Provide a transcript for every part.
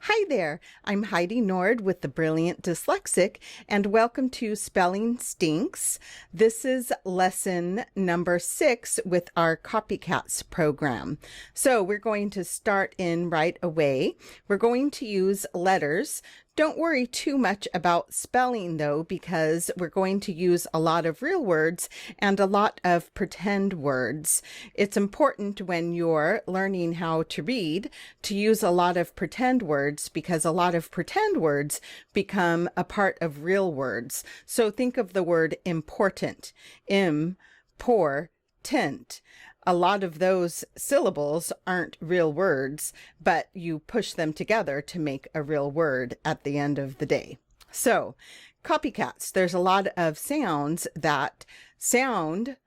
Hi there, I'm Heidi Nord with the Brilliant Dyslexic, and welcome to Spelling Stinks. This is lesson number 6 with our Copycats program. So we're going to start in right away. We're going to use letters. Don't worry too much about spelling though, because we're going to use a lot of real words and a lot of pretend words. It's important when you're learning how to read to use a lot of pretend words, because a lot of pretend words become a part of real words. So think of the word important, im-por-tent. A lot of those syllables aren't real words, but you push them together to make a real word at the end of the day. So, copycats, there's a lot of sounds that sound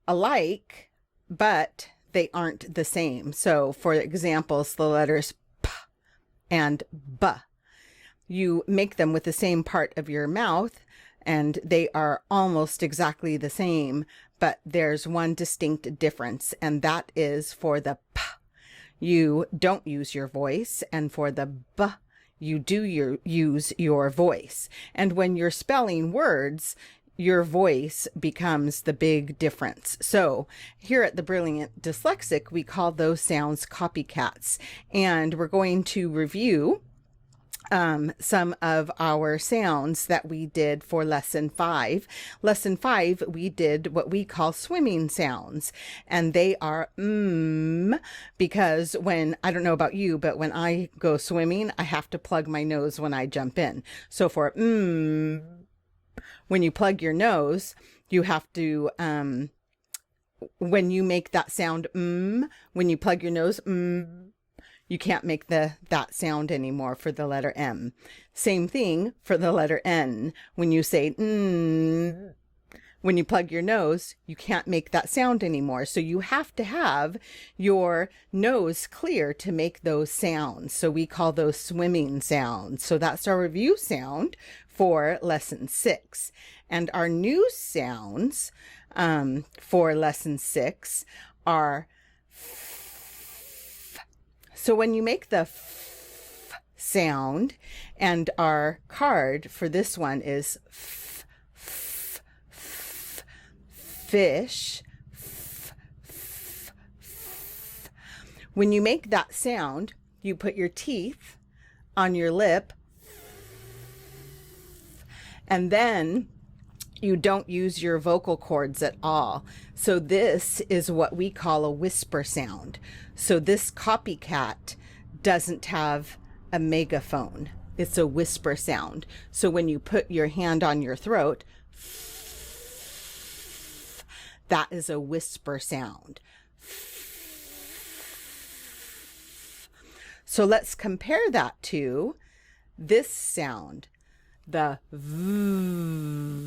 alike, but they aren't the same. So, for examples, the letters p and b. You make them with the same part of your mouth, and they are almost exactly the same, but there's one distinct difference, and that is for the p, you don't use your voice, and for the b, you do use your voice. And when you're spelling words, your voice becomes the big difference. So here at the Brilliant Dyslexic, we call those sounds copycats, and we're going to review some of our sounds that we did for lesson 5. Lesson 5, we did what we call swimming sounds, and they are because when, I don't know about you, but when I go swimming, I have to plug my nose when I jump in. So for when you plug your nose, you have to, when you make that sound when you plug your nose, you can't make that sound anymore for the letter M. Same thing for the letter N. When you say when you plug your nose, you can't make that sound anymore. So you have to have your nose clear to make those sounds. So we call those swimming sounds. So that's our review sound for lesson 6. And our new sounds for lesson 6 are so when you make the f sound, and our card for this one is fish. When you make that sound, you put your teeth on your lip, and then you don't use your vocal cords at all. So this is what we call a whisper sound. So this copycat doesn't have a megaphone. It's a whisper sound. So when you put your hand on your throat, that is a whisper sound. So let's compare that to this sound, the v.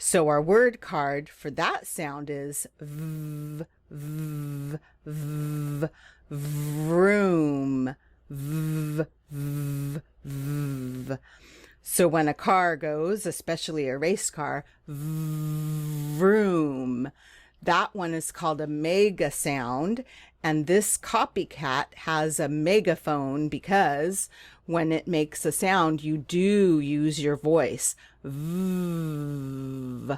So our word card for that sound is v, v, v, vroom, v, v, v. So when a car goes, especially a race car, vroom, that one is called a mega sound, and this copycat has a megaphone because when it makes a sound, you do use your voice. V.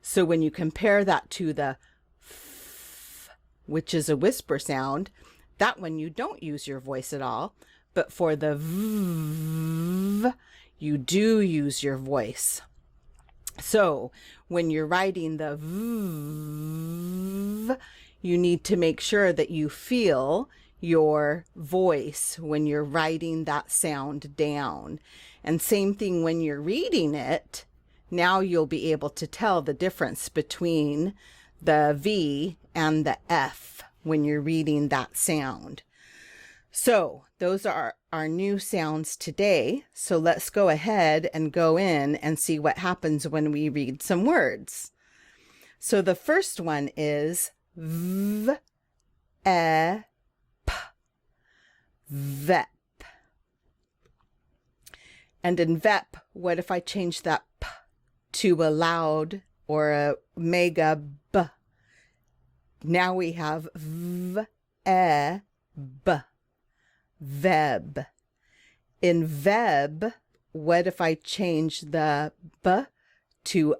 So when you compare that to the f, which is a whisper sound, that one you don't use your voice at all. But for the v, you do use your voice. So when you're writing the v, you need to make sure that you feel your voice when you're writing that sound down. And same thing when you're reading it. Now you'll be able to tell the difference between the V and the F when you're reading that sound. So those are our new sounds today. So let's go ahead and go in and see what happens when we read some words. So the first one is v, e, p, vep. And in vep, what if I change that p to a loud or a mega b? Now we have v, e, b. Veb. In veb, what if I change the b to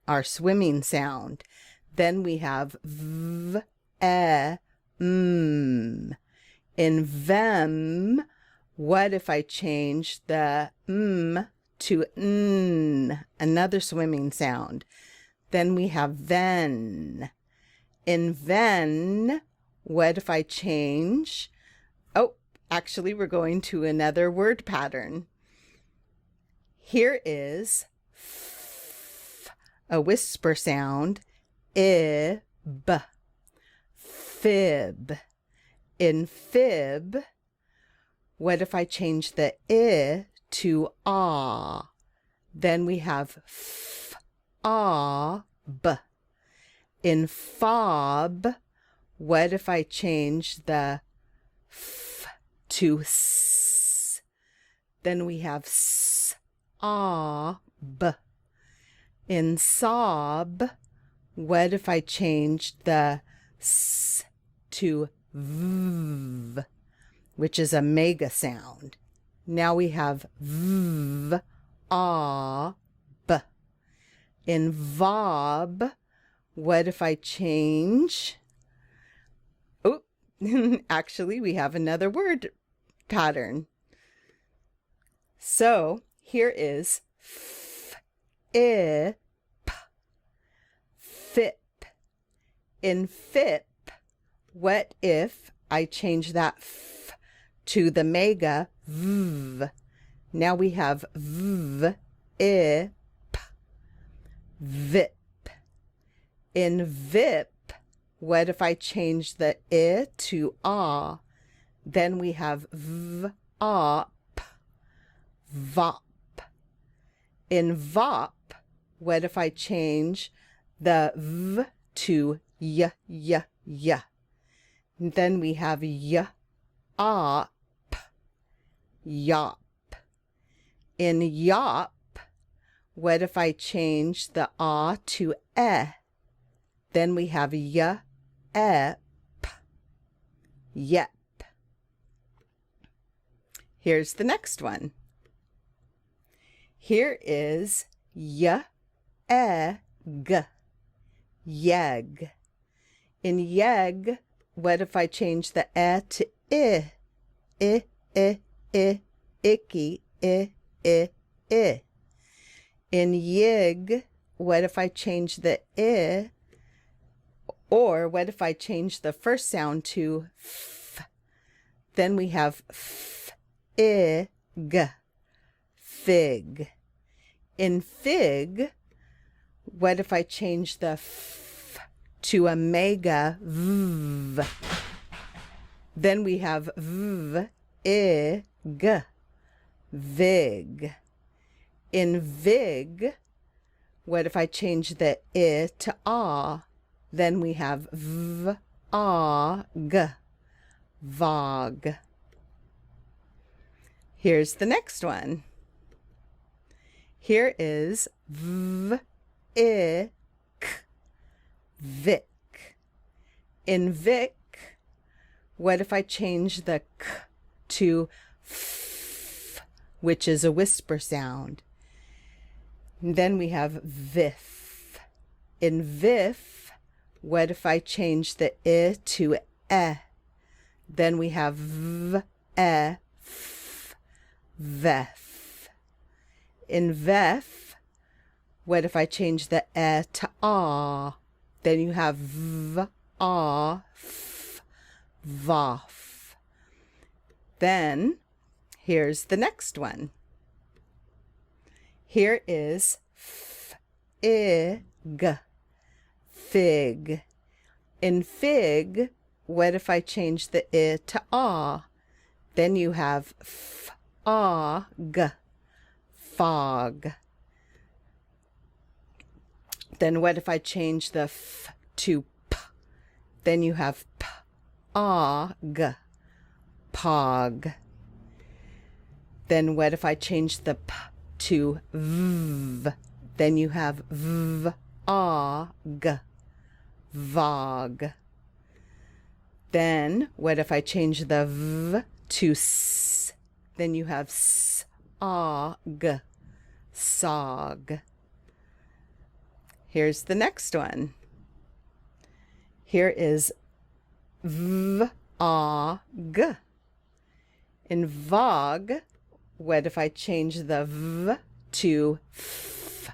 our swimming sound? Then we have v, e, m. In vem, what if I change the to n, another swimming sound? Then we have ven. In ven, what if I change? Oh, actually, we're going to another word pattern. Here is f, a whisper sound, ib, fib. In fib, what if I change the I to ah? Then we have f, ah, b. In fob, what if I change the f to s? Then we have s, ah, b. In sob, what if I changed the s to v, which is a mega sound? Now we have v, ah, b. In vob, what if I change? Oh, actually, we have another word pattern. So here is f, I, p, fip. In fip, what if I change that f to the mega v? Now we have v, I, p, vip. In vip, what if I change the I to ah? Then we have v, ah, p, vop. In vop, what if I change the v to y, y, y? Then we have y, ah, p, yop. In yop, what if I change the ah to eh? Then we have y, e, p, yep. Here's the next one. Here is y, e, g, yeg. In yeg, what if I change the e to I? I, icky, I. In yig, what if I change the I? Or what if I change the first sound to f? Then we have f, I, g, fig. In fig, what if I change the f to a mega v? Then we have v, I, g, vig. In vig, what if I change the I to ah? Then we have v, ah, g, vog. Here's the next one. Here is v, I, k, vic. In vic, what if I change the k to f, which is a whisper sound? Then we have vif. In vif, what if I change the I to e? Then we have v, e, f, vef. In vef, what if I change the e to ah? Then you have v, ah, f, vof. Then here's the next one. Here is f, I, g, fig. In fig, what if I change the I to ah? Then you have f, ah, g, fog. Then what if I change the f to p? Then you have p, ah, g, pog. Then what if I change the p to v? Then you have v, ah, g, vog. Then what if I change the v to s? Then you have sog, sog. Here's the next one. Here is vog. In vog, what if I change the v to f?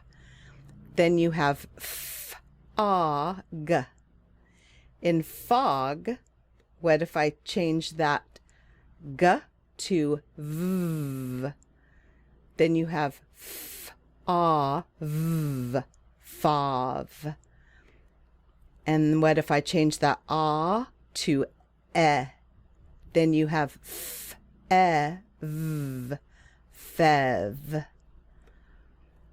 Then you have fog. In fog, what if I change that g to v? Then you have fav, fav. And what if I change that ah to e? Then you have fev, fev.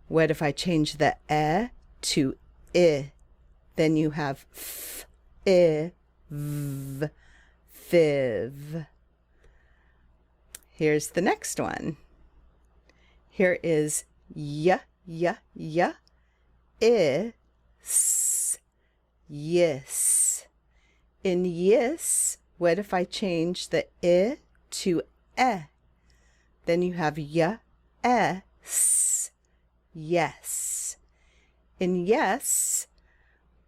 What if I change the e to I? Then you have fiv, fiv. Here's the next one. Here is is, yes. In yes, what if I change the I to e? Then you have yes, yes. In yes,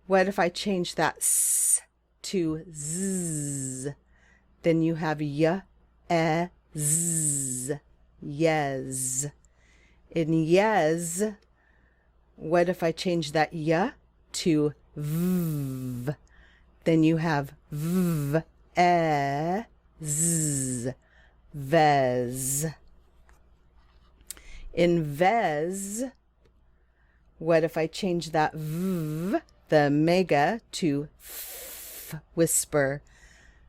what if I change that s to z? Then you have yes, yes. In yes, what if I change that y to v? Then you have vez, vez. In vez, what if I change that v, the mega, to f, whisper?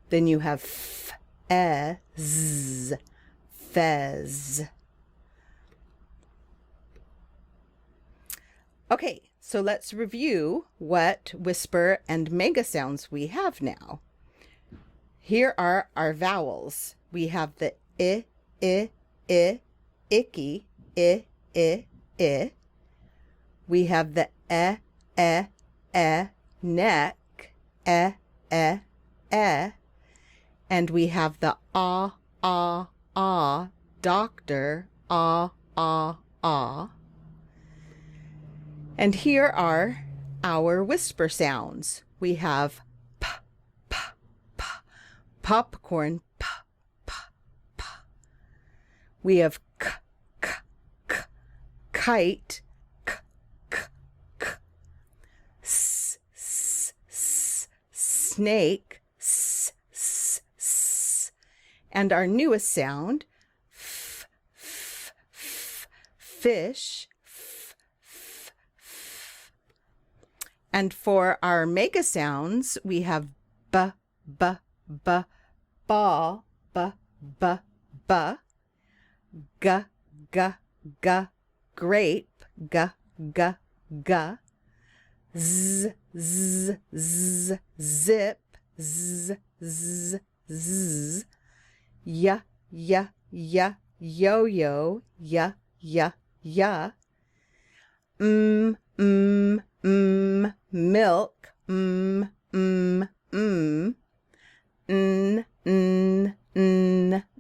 Then you have fez, fez. Okay, so let's review what whisper and mega sounds we have now. Here are our vowels. We have the I, icky, I. We have the neck, and we have the doctor, And here are our whisper sounds. We have p, p, p, popcorn, p, p, p. We have k, k, k, kite, k, k, k. S, s, s, snake, s, s, s. And our newest sound, f, f, f, fish. And for our mega sounds, we have b, b, b, ba, b, b, b, g, g, g, grape, g, g, g, z, z, z, zip, z, z, z, y, y, y, yo-yo, y, y, y, milk,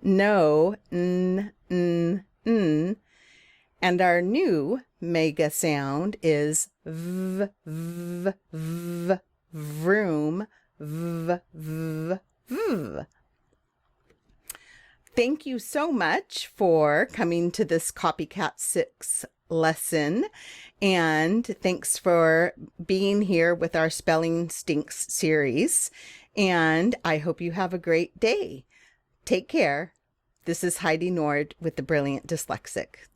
no, and our new mega sound is v, v, v, vroom, v, v, v. Thank you so much for coming to this Copycat 6 lesson, and thanks for being here with our Spelling Stinks series, and I hope you have a great day. Take care. This is Heidi Nord with the Brilliant Dyslexic.